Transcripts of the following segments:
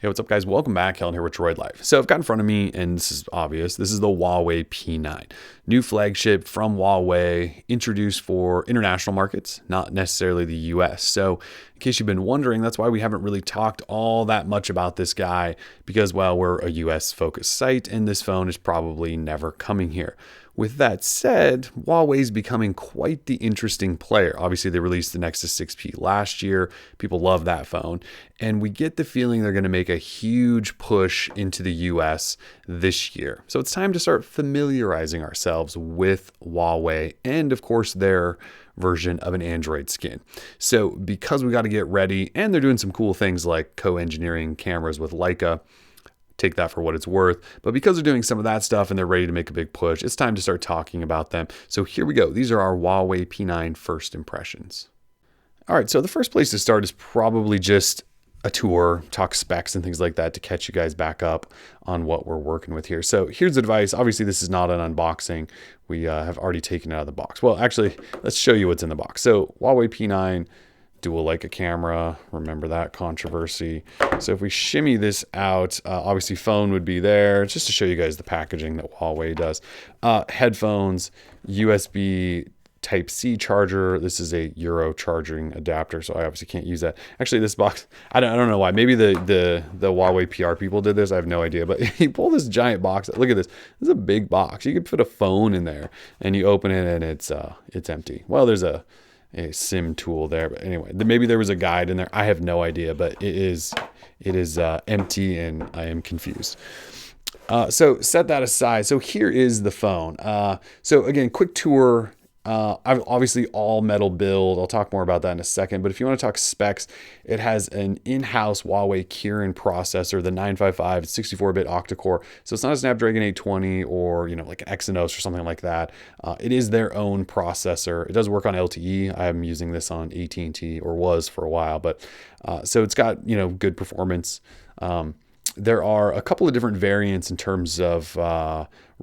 Hey, what's up, guys? Welcome back. Helen here with Droid Life. So I've got in front of me, and this is obvious, this is the Huawei P9. New flagship from Huawei, introduced for international markets, not necessarily the US. So in case you've been wondering, that's why we haven't really talked all that much about this guy, because, well, we're a US-focused site, and this phone is probably never coming here. With that said, Huawei's becoming quite the interesting player. Obviously, they released the Nexus 6P last year. People love that phone. And we get the feeling they're going to make a huge push into the US this year. So it's time to start familiarizing ourselves with Huawei and, of course, their version of an Android skin. So because we got to get ready, and they're doing some cool things like co-engineering cameras with Leica, take that for what it's worth. But because they're doing some of that stuff and they're ready to make a big push, it's time to start talking about them. So here we go. These are our Huawei P9 first impressions. All right, so the first place to start is probably just a tour, talk specs and things like that to catch you guys back up on what we're working with here. So here's the device. Obviously, this is not an unboxing. We have already taken it out of the box. Well, actually, let's show you what's in the box. So Huawei P9, dual Leica camera, remember that controversy. So if we shimmy this out, obviously phone would be there, just to show you guys the packaging that Huawei does. Headphones, USB Type-C charger. This is a Euro charging adapter, so I obviously can't use that. Actually, this box, I don't know why. Maybe the Huawei PR people did this. I have no idea. But you pull this giant box. Look at this. This is a big box. You could put a phone in there, and you open it, and it's empty. Well, there's a SIM tool there, but anyway, maybe there was a guide in there. I have no idea, but it is empty, and I am confused. So set that aside. So here is the phone. So again, quick tour. Obviously all metal build. I'll talk more about that in a second. But if you want to talk specs, it has an in-house Huawei Kirin processor, the 955, 64-bit octa-core. So it's not a Snapdragon 820 or like an Exynos or something like that. It is their own processor. It does work on LTE. I'm using this on AT&T, or was for a while, but so it's got good performance. There are a couple of different variants in terms of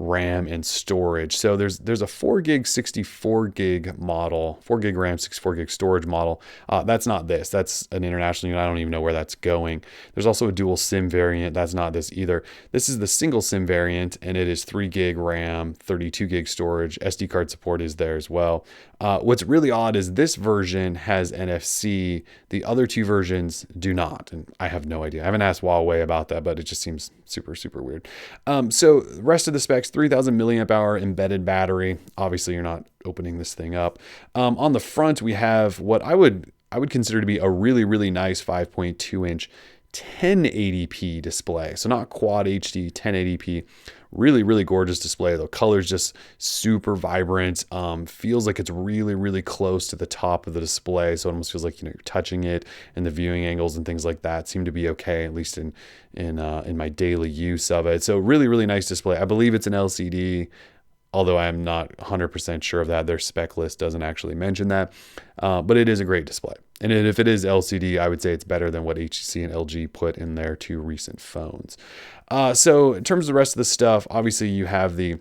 RAM and storage. So there's a 4 gig, 64 gig model, 4 gig RAM, 64 gig storage model. That's not this. That's an international unit. I don't even know where that's going. There's also a dual SIM variant. That's not this either. This is the single SIM variant, and it is 3 gig RAM, 32 gig storage. SD card support is there as well. What's really odd is this version has NFC. The other two versions do not, and I have no idea. I haven't asked Huawei about that, but it just seems super, super weird. So the rest of the specs, 3000 milliamp hour embedded battery. Obviously, you're not opening this thing up. On the front, we have what I would consider to be a really, really nice 5.2 inch 1080p display. So not quad HD, 1080p. Really, really gorgeous display though. Colors just super vibrant. Feels like it's really, really close to the top of the display. So it almost feels like you're touching it, and the viewing angles and things like that seem to be okay, at least in my daily use of it. So really, really nice display. I believe it's an LCD, although I'm not 100% sure of that. Their spec list doesn't actually mention that, but it is a great display. And if it is LCD, I would say it's better than what HTC and LG put in their two recent phones. So in terms of the rest of the stuff, obviously you have the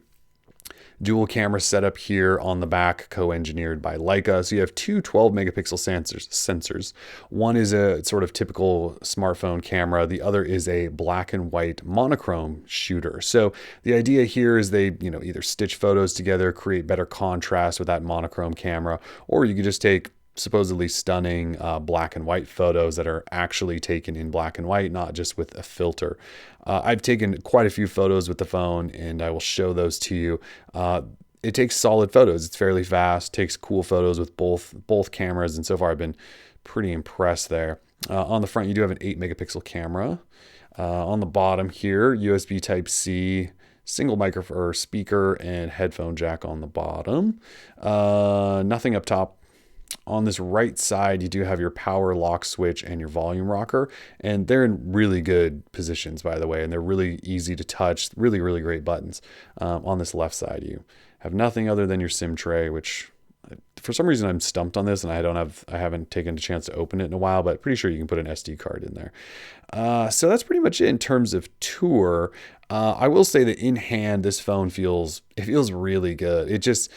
dual camera setup here on the back, co-engineered by Leica. So you have two 12 megapixel sensors. One is a sort of typical smartphone camera. The other is a black and white monochrome shooter. So the idea here is they, either stitch photos together, create better contrast with that monochrome camera, or you could just take supposedly stunning black and white photos that are actually taken in black and white, not just with a filter. I've taken quite a few photos with the phone, and I will show those to you. It takes solid photos. It's fairly fast, takes cool photos with both cameras, and so far I've been pretty impressed there. On the front, you do have an 8 megapixel camera. On the bottom here, USB Type-C, single microphone or speaker, and headphone jack on the bottom. Nothing up top. On this right side, you do have your power lock switch and your volume rocker, and they're in really good positions, by the way, and they're really easy to touch. Really, really great buttons. On this left side, you have nothing other than your SIM tray, which for some reason I'm stumped on this, and I haven't taken a chance to open it in a while, but pretty sure you can put an SD card in there. So that's pretty much it in terms of tour. I will say that in hand, this phone feels really good. It just,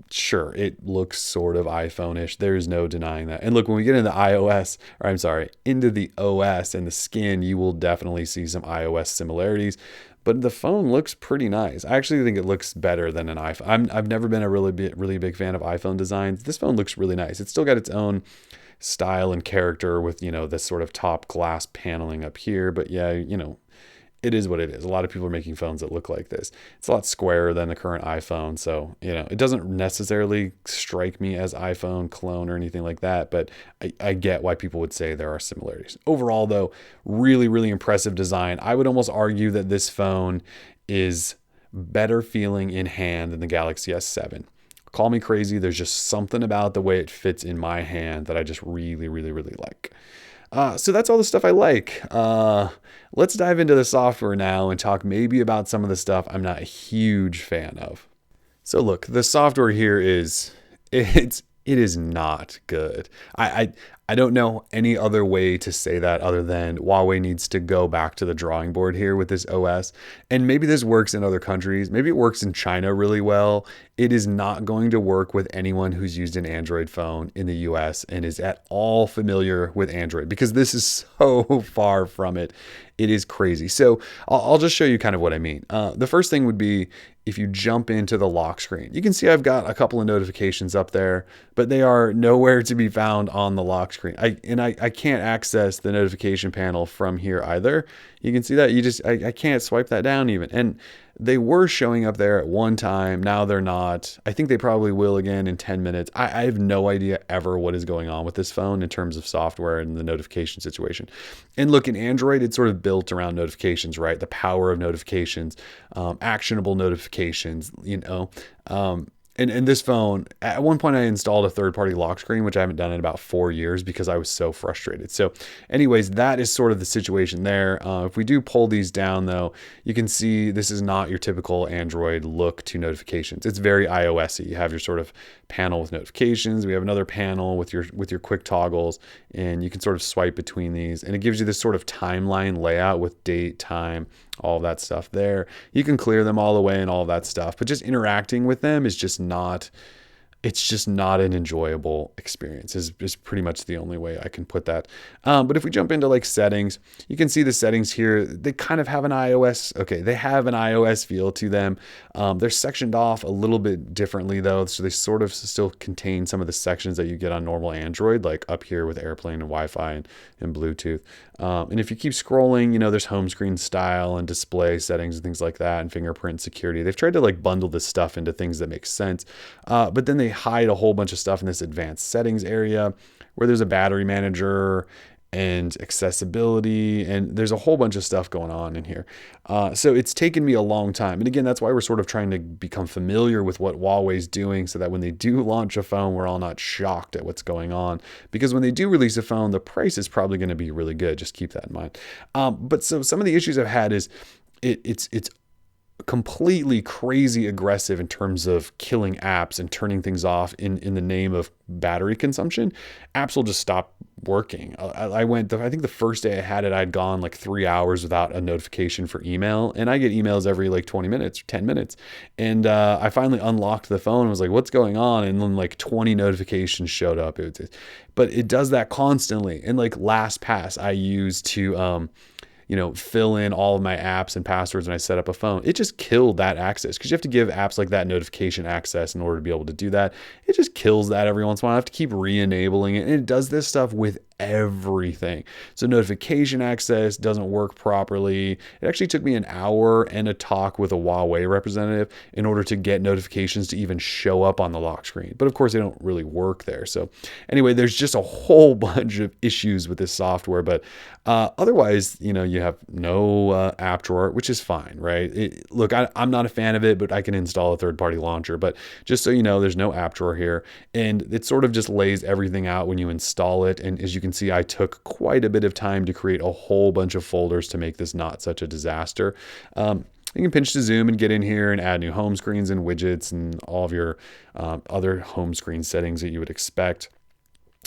sure, it looks sort of iPhone-ish. There's no denying that. And look, when we get into iOS, or I'm sorry, into the OS and the skin, you will definitely see some iOS similarities. But the phone looks pretty nice. I actually think it looks better than an iPhone. I've never been a really big fan of iPhone designs. This phone looks really nice. It's still got its own style and character with, this sort of top glass paneling up here. But yeah, it is what it is. A lot of people are making phones that look like this. It's a lot squarer than the current iPhone. So, it doesn't necessarily strike me as iPhone clone or anything like that, but I get why people would say there are similarities. Overall, though, really, really impressive design. I would almost argue that this phone is better feeling in hand than the Galaxy S7. Call me crazy. There's just something about the way it fits in my hand that I just really, really, really like. So that's all the stuff I like. Let's dive into the software now and talk maybe about some of the stuff I'm not a huge fan of. So look, the software here it is not good. I don't know any other way to say that other than Huawei needs to go back to the drawing board here with this OS. And maybe this works in other countries. Maybe it works in China really well. It is not going to work with anyone who's used an Android phone in the US and is at all familiar with Android, because this is so far from it. It is crazy. So I'll just show you kind of what I mean. The first thing would be if you jump into the lock screen. You can see I've got a couple of notifications up there, but they are nowhere to be found on the lock screen. I can't access the notification panel from here either. You can see that I can't swipe that down even. And they were showing up there at one time. Now they're not. I think they probably will again in 10 minutes. I have no idea ever what is going on with this phone in terms of software and the notification situation. And look, in Android, it's sort of built around notifications, right? The power of notifications, actionable notifications, And this phone, at one point I installed a third-party lock screen, which I haven't done in about 4 years because I was so frustrated. So anyways, that is sort of the situation there. If we do pull these down, though, you can see this is not your typical Android look to notifications. It's very iOS-y. You have your sort of panel with notifications. We have another panel with your quick toggles, and you can sort of swipe between these. And it gives you this sort of timeline layout with date, time, all of that stuff there. You can clear them all away and all of that stuff, but just interacting with them is just not an enjoyable experience is pretty much the only way I can put that. But if we jump into like settings, you can see the settings here. They kind of have an they have an iOS feel to them. They're sectioned off a little bit differently though. So they sort of still contain some of the sections that you get on normal Android, like up here with airplane and Wi-Fi and Bluetooth. And if you keep scrolling, there's home screen style and display settings and things like that, and fingerprint security. They've tried to like bundle this stuff into things that make sense. But then they hide a whole bunch of stuff in this advanced settings area where there's a battery manager and accessibility, and there's a whole bunch of stuff going on in here. So it's taken me a long time. And again, that's why we're sort of trying to become familiar with what Huawei's doing so that when they do launch a phone, we're all not shocked at what's going on. Because when they do release a phone, the price is probably going to be really good. Just keep that in mind. But so some of the issues I've had is it's completely crazy aggressive in terms of killing apps and turning things off in the name of battery consumption. Apps will just stop working. I think the first day I had it, I'd gone like 3 hours without a notification for email, and I get emails every like 20 minutes, 10 minutes. And I finally unlocked the phone and was like, what's going on? And then like 20 notifications showed up. But it does that constantly. And like LastPass I use to, fill in all of my apps and passwords when I set up a phone. It just killed that access because you have to give apps like that notification access in order to be able to do that. It just kills that every once in a while. I have to keep re-enabling it. And it does this stuff with everything. So notification access doesn't work properly. It actually took me an hour and a talk with a Huawei representative in order to get notifications to even show up on the lock screen. But of course, they don't really work there. So anyway, there's just a whole bunch of issues with this software. But otherwise, you have no app drawer, which is fine, right? Look, I'm not a fan of it, but I can install a third-party launcher. But just so you know, there's no app drawer here. And it sort of just lays everything out when you install it. And as you can see, I took quite a bit of time to create a whole bunch of folders to make this not such a disaster. You can pinch to zoom and get in here and add new home screens and widgets and all of your other home screen settings that you would expect.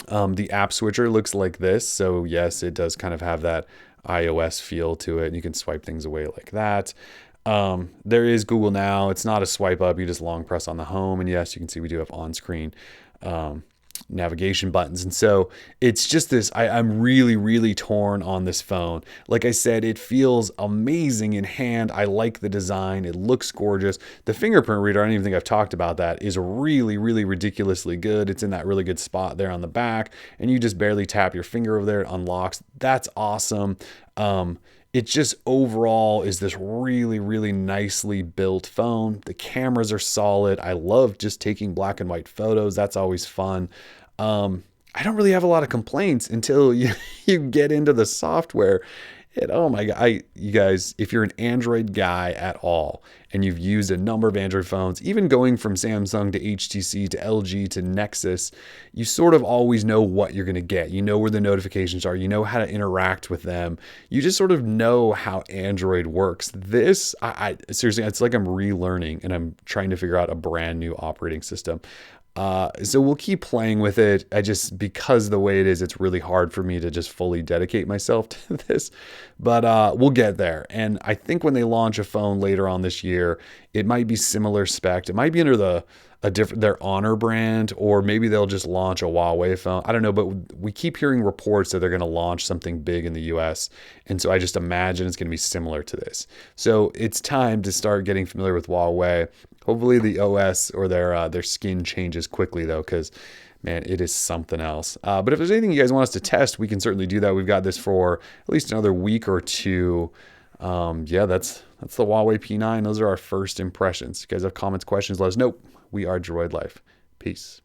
The app switcher looks like this. So yes, it does kind of have that iOS feel to it. And you can swipe things away like that. There is Google Now. It's not a swipe up. You just long press on the home. And yes, you can see we do have on-screen navigation buttons. And so it's just this, I'm really, really torn on this phone. Like I said, it feels amazing in hand. I like the design. It looks gorgeous. The fingerprint reader, I don't even think I've talked about that, is really, really ridiculously good. It's in that really good spot there on the back, and you just barely tap your finger over there, it unlocks. That's awesome. It just overall is this really, really nicely built phone. The cameras are solid. I love just taking black and white photos. That's always fun. I don't really have a lot of complaints until you get into the software. And oh my God, you guys, if you're an Android guy at all and you've used a number of Android phones, even going from Samsung to HTC to LG to Nexus, you sort of always know what you're going to get. You know where the notifications are. You know how to interact with them. You just sort of know how Android works. This, I seriously, it's like I'm relearning and I'm trying to figure out a brand new operating system. So we'll keep playing with it. Because the way it is, it's really hard for me to just fully dedicate myself to this, but we'll get there. And I think when they launch a phone later on this year, it might be similar spec. It might be under their Honor brand, or maybe they'll just launch a Huawei phone. I don't know, but we keep hearing reports that they're going to launch something big in the US. And so I just imagine it's going to be similar to this. So it's time to start getting familiar with Huawei. Hopefully the OS or their skin changes quickly though, because man, it is something else. But if there's anything you guys want us to test, we can certainly do that. We've got this for at least another week or two. Yeah, that's the Huawei P9. Those are our first impressions. If you guys have comments, questions, let us know. We are Droid Life. Peace.